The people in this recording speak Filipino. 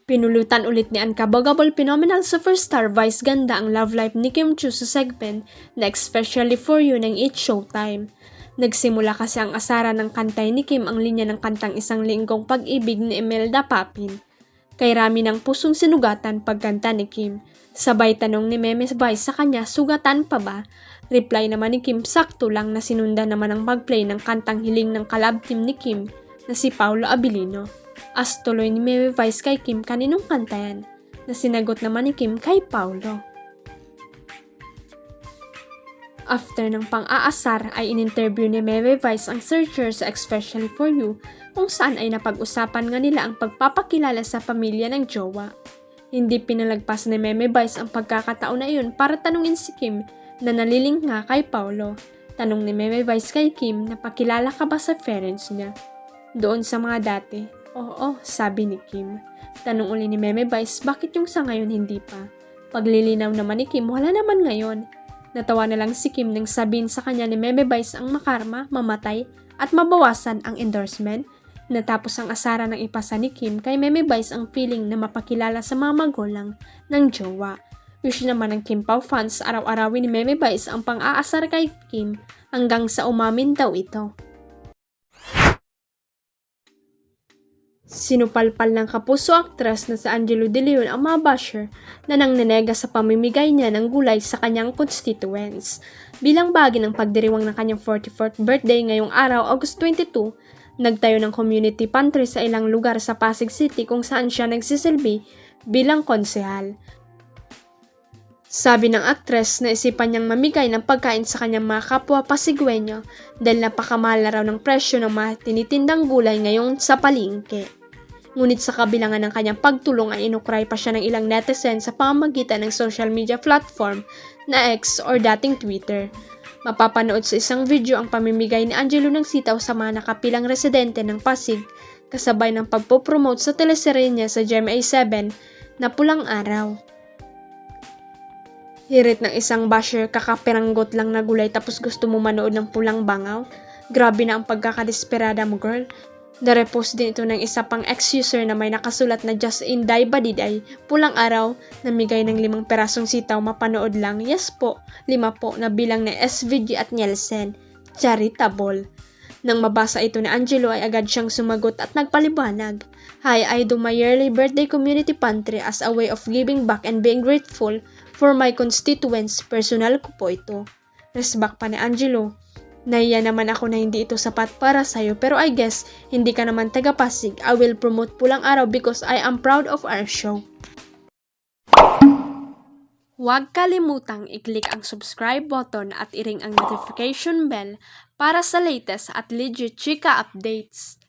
Pinulutan ulit ni Uncabogable Phenomenal Superstar Vice Ganda ang love life ni Kim Chiu sa segment na Especially For You ng It's Showtime. Nagsimula kasi ang asara ng kantay ni Kim ang linya ng kantang Isang Linggong Pag-ibig ni Imelda Papin. Kay rami ng pusong sinugatan pagkanta ni Kim. Sabay tanong ni Meme Vice sa kanya, sugatan pa ba? Reply naman ni Kim, sakto lang na sinunda naman ang mag-play ng kantang hiling ng collab team ni Kim na si Paolo Abilino. As tuloy ni Meme Vice kay Kim kaninong kanta yan, na sinagot naman ni Kim kay Paolo. After ng pang-aasar ay in-interview ni Meme Vice ang searcher sa Especially For You kung saan ay napag-usapan nga nila ang pagpapakilala sa pamilya ng jowa. Hindi pinalagpas ni Meme Vice ang pagkakataon na iyon para tanungin si Kim na nalilink nga kay Paolo. Tanong ni Meme Vice kay Kim na pakilala ka ba sa parents niya? Doon sa mga dati. Oo, sabi ni Kim. Tanong uli ni Meme Vice, bakit yung sa ngayon hindi pa? Paglilinaw naman ni Kim, wala naman ngayon. Natawa na lang si Kim nang sabihin sa kanya ni Meme Vice ang makarma, mamatay, at mabawasan ang endorsement. Natapos ang asara ng ipasa ni Kim kay Meme Vice ang feeling na mapakilala sa mga magulang ng jowa. Wish naman ng Kim Pao fans araw-arawin ni Meme Vice ang pang-aasar kay Kim hanggang sa umamin daw ito. Sinupalpal ng kapuso actress na si Angelo De Leon ang mga basher na nangnenega sa pamimigay niya ng gulay sa kanyang constituents. Bilang bahagi ng pagdiriwang ng kanyang 44th birthday ngayong araw, August 22, nagtayo ng community pantry sa ilang lugar sa Pasig City kung saan siya nagsisilbi bilang konsehal. Sabi ng aktres na isipan niyang mamigay ng pagkain sa kanyang mga kapwa Pasigwenyo dahil napakamahal na raw ng presyo ng mga tinitindang gulay ngayon sa palengke. Ngunit sa kabilangan ng kanyang pagtulong ay inukray pa siya ng ilang netizen sa pamamagitan ng social media platform na X or dating Twitter. Mapapanood sa isang video ang pamimigay ni Angelo ng sitaw sa mga nakapilang residente ng Pasig kasabay ng pagpopromote sa teleserye niya sa GMA7 na Pulang Araw. Hirit ng isang basher, kakapiranggot lang na gulay tapos gusto mo manood ng Pulang Bangaw? Grabe na ang pagkakadesperada mo, girl. Narepost din ito ng isa pang ex-user na may nakasulat na just in die badiday, Pulang Araw, namigay ng 5 perasong sitaw, mapanood lang. Yes po, 5 po na bilang na SVG at Nielsen. Charitable. Nang mabasa ito ni Angelo ay agad siyang sumagot at nagpaliwanag. Hi, I do my yearly birthday community pantry as a way of giving back and being grateful for my constituents. Personal ko po ito. Resback pa ni Angelo. Naiya naman ako na hindi ito sapat para sa'yo pero I guess hindi ka naman taga Pasig. I will promote Pulang Araw because I am proud of our show. Huwag kalimutang i-click ang subscribe button at i-ring ang notification bell para sa latest at legit chika updates.